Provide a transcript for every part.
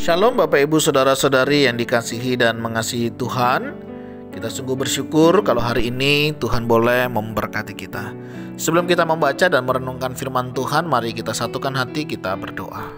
Shalom Bapak Ibu Saudara-saudari yang dikasihi dan mengasihi Tuhan. Kita sungguh bersyukur kalau hari ini Tuhan boleh memberkati kita. Sebelum kita membaca dan merenungkan firman Tuhan, mari kita satukan hati, kita berdoa.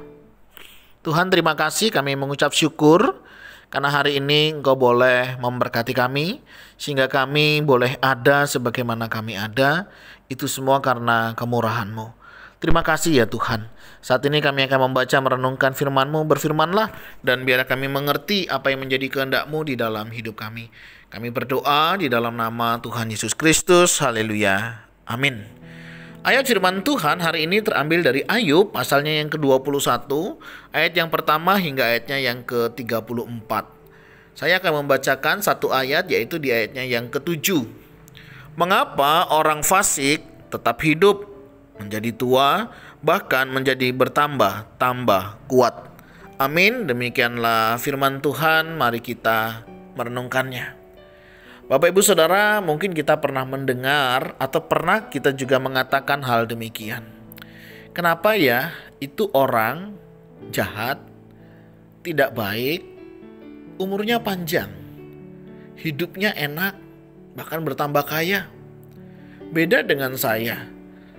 Tuhan, terima kasih, kami mengucap syukur karena hari ini Engkau boleh memberkati kami, sehingga kami boleh ada sebagaimana kami ada. Itu semua karena kemurahan-Mu. Terima kasih ya Tuhan. Saat ini kami akan membaca merenungkan firman-Mu. Berfirmanlah dan biar kami mengerti apa yang menjadi kehendak-Mu di dalam hidup kami. Kami berdoa di dalam nama Tuhan Yesus Kristus. Haleluya. Amin. Ayat firman Tuhan hari ini terambil dari Ayub pasalnya yang ke-21, ayat yang pertama hingga ayatnya yang ke-34. Saya akan membacakan satu ayat, yaitu di ayatnya yang ke-7. Mengapa orang fasik tetap hidup, menjadi tua, bahkan menjadi bertambah-tambah kuat. Amin. Demikianlah firman Tuhan, mari kita merenungkannya. Bapak Ibu Saudara, mungkin kita pernah mendengar atau pernah kita juga mengatakan hal demikian. Kenapa ya itu orang jahat, tidak baik, umurnya panjang, hidupnya enak, bahkan bertambah kaya. Beda dengan saya.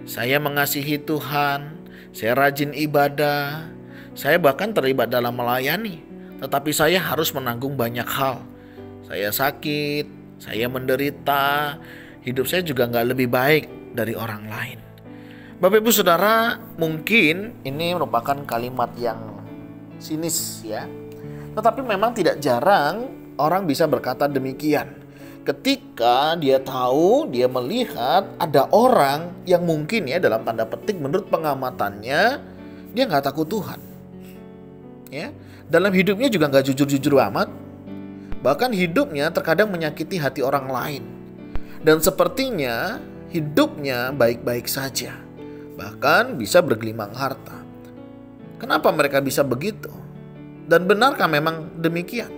Saya mengasihi Tuhan, saya rajin ibadah, saya bahkan terlibat dalam melayani. Tetapi saya harus menanggung banyak hal. Saya sakit, saya menderita, hidup saya juga gak lebih baik dari orang lain. Bapak Ibu Saudara, mungkin ini merupakan kalimat yang sinis ya. Tetapi memang tidak jarang orang bisa berkata demikian. Ketika dia tahu, dia melihat ada orang yang mungkin ya dalam tanda petik menurut pengamatannya dia gak takut Tuhan ya. Dalam hidupnya juga gak jujur-jujur amat. Bahkan hidupnya terkadang menyakiti hati orang lain. Dan sepertinya hidupnya baik-baik saja, bahkan bisa bergelimang harta. Kenapa mereka bisa begitu? Dan benarkah memang demikian?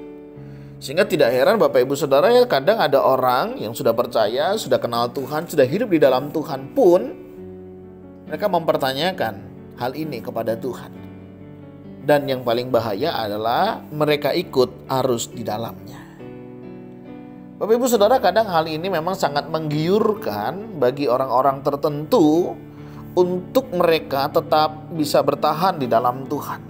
Sehingga tidak heran Bapak Ibu Saudara ya, kadang ada orang yang sudah percaya, sudah kenal Tuhan, sudah hidup di dalam Tuhan pun mereka mempertanyakan hal ini kepada Tuhan. Dan yang paling bahaya adalah mereka ikut arus di dalamnya. Bapak Ibu Saudara, kadang hal ini memang sangat menggiurkan bagi orang-orang tertentu untuk mereka tetap bisa bertahan di dalam Tuhan.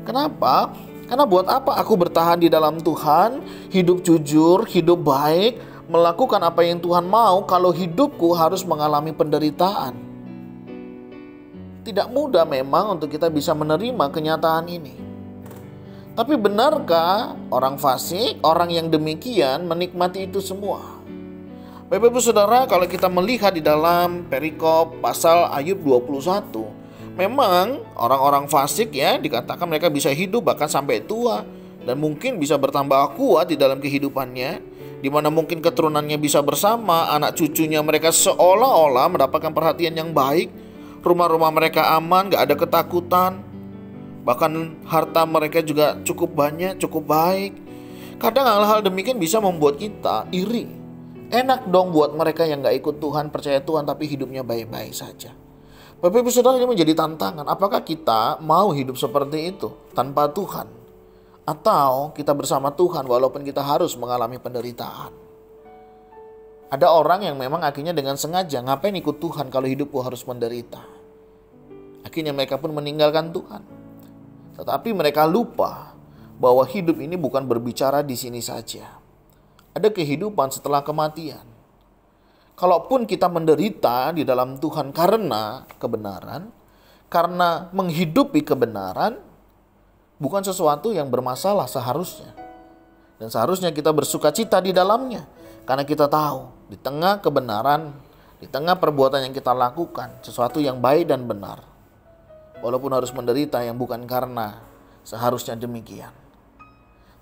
Kenapa? Karena buat apa aku bertahan di dalam Tuhan, hidup jujur, hidup baik, melakukan apa yang Tuhan mau kalau hidupku harus mengalami penderitaan. Tidak mudah memang untuk kita bisa menerima kenyataan ini. Tapi benarkah orang fasik, orang yang demikian menikmati itu semua? Bapak Ibu Saudara, kalau kita melihat di dalam perikop pasal Ayub 21, memang orang-orang fasik ya dikatakan mereka bisa hidup bahkan sampai tua dan mungkin bisa bertambah kuat di dalam kehidupannya, di mana mungkin keturunannya bisa bersama, anak cucunya mereka seolah-olah mendapatkan perhatian yang baik, rumah-rumah mereka aman, gak ada ketakutan, bahkan harta mereka juga cukup banyak, cukup baik. Kadang hal-hal demikian bisa membuat kita iri. Enak dong buat mereka yang gak ikut Tuhan, percaya Tuhan tapi hidupnya baik-baik saja. Bapak Ibu Saudara, ini menjadi tantangan. Apakah kita mau hidup seperti itu tanpa Tuhan? Atau kita bersama Tuhan walaupun kita harus mengalami penderitaan? Ada orang yang memang akhirnya dengan sengaja, ngapain ikut Tuhan kalau hidupku harus menderita? Akhirnya mereka pun meninggalkan Tuhan. Tetapi mereka lupa bahwa hidup ini bukan berbicara di sini saja. Ada kehidupan setelah kematian. Kalaupun kita menderita di dalam Tuhan karena kebenaran, karena menghidupi kebenaran, bukan sesuatu yang bermasalah seharusnya. Dan seharusnya kita bersukacita di dalamnya. Karena kita tahu di tengah kebenaran, di tengah perbuatan yang kita lakukan, sesuatu yang baik dan benar. Walaupun harus menderita yang bukan karena seharusnya demikian.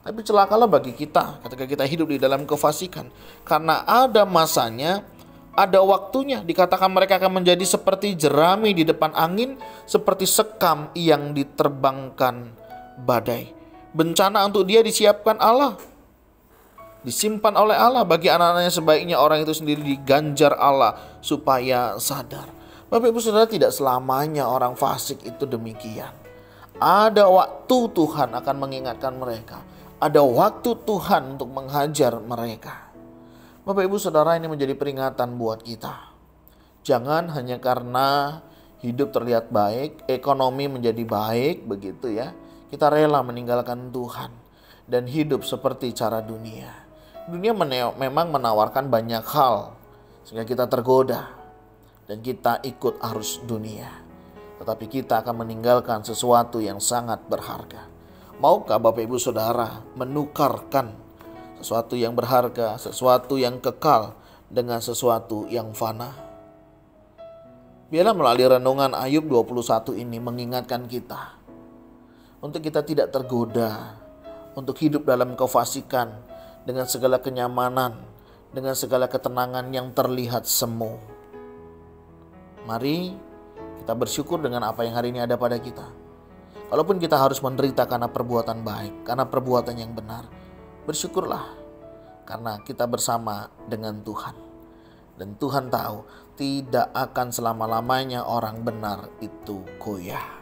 Tapi celakalah bagi kita ketika kita hidup di dalam kefasikan. Karena ada masanya, ada waktunya. Dikatakan mereka akan menjadi seperti jerami di depan angin, seperti sekam yang diterbangkan badai. Bencana untuk dia disiapkan Allah, disimpan oleh Allah. Bagi anak-anaknya sebaiknya orang itu sendiri diganjar Allah supaya sadar. Bapak Ibu Saudara, tidak selamanya orang fasik itu demikian. Ada waktu Tuhan akan mengingatkan mereka. Ada waktu Tuhan untuk menghajar mereka. Bapak Ibu Saudara, ini menjadi peringatan buat kita. Jangan hanya karena hidup terlihat baik, ekonomi menjadi baik begitu ya, kita rela meninggalkan Tuhan dan hidup seperti cara dunia. Dunia memang menawarkan banyak hal sehingga kita tergoda dan kita ikut arus dunia. Tetapi kita akan meninggalkan sesuatu yang sangat berharga. Maukah Bapak Ibu Saudara menukarkan sesuatu yang berharga, sesuatu yang kekal dengan sesuatu yang fana? Biarlah melalui renungan Ayub 21 ini mengingatkan kita untuk kita tidak tergoda untuk hidup dalam kefasikan dengan segala kenyamanan, dengan segala ketenangan yang terlihat semu. Mari kita bersyukur dengan apa yang hari ini ada pada kita. Kalaupun kita harus menderita karena perbuatan baik, karena perbuatan yang benar, bersyukurlah karena kita bersama dengan Tuhan. Dan Tuhan tahu tidak akan selama-lamanya orang benar itu goyah.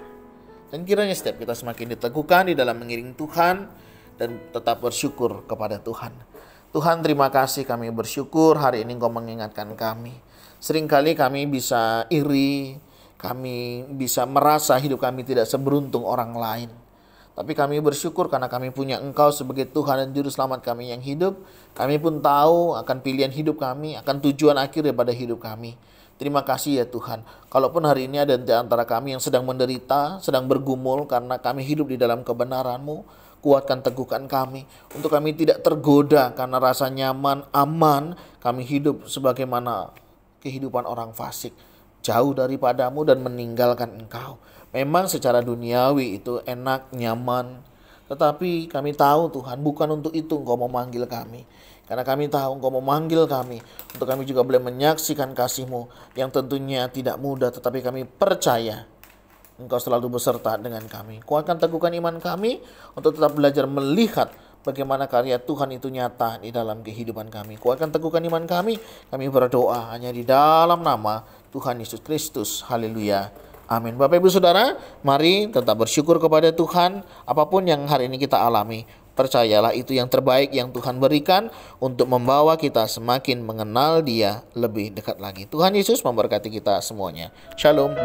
Dan kiranya setiap kita semakin diteguhkan di dalam mengiring Tuhan dan tetap bersyukur kepada Tuhan. Tuhan, terima kasih, kami bersyukur hari ini Engkau mengingatkan kami. Seringkali kami bisa iri, kami bisa merasa hidup kami tidak seberuntung orang lain. Tapi kami bersyukur karena kami punya Engkau sebagai Tuhan dan Juru Selamat kami yang hidup. Kami pun tahu akan pilihan hidup kami, akan tujuan akhir daripada hidup kami. Terima kasih ya Tuhan. Kalaupun hari ini ada di antara kami yang sedang menderita, sedang bergumul karena kami hidup di dalam kebenaran-Mu, kuatkan, teguhkan kami untuk kami tidak tergoda karena rasa nyaman, aman. Kami hidup sebagaimana kehidupan orang fasik, jauh daripadamu dan meninggalkan Engkau. Memang secara duniawi itu enak, nyaman. Tetapi kami tahu Tuhan, bukan untuk itu Engkau memanggil kami. Karena kami tahu Engkau memanggil kami untuk kami juga boleh menyaksikan kasih-Mu yang tentunya tidak mudah. Tetapi kami percaya Engkau selalu beserta dengan kami. Kuatkan, teguhkan iman kami untuk tetap belajar melihat bagaimana karya Tuhan itu nyata di dalam kehidupan kami. Kuatkan, teguhkan iman kami. Kami berdoa hanya di dalam nama Tuhan Yesus Kristus. Haleluya. Amin. Bapak Ibu Saudara, mari tetap bersyukur kepada Tuhan. Apapun yang hari ini kita alami, percayalah itu yang terbaik yang Tuhan berikan untuk membawa kita semakin mengenal Dia lebih dekat lagi. Tuhan Yesus memberkati kita semuanya. Shalom.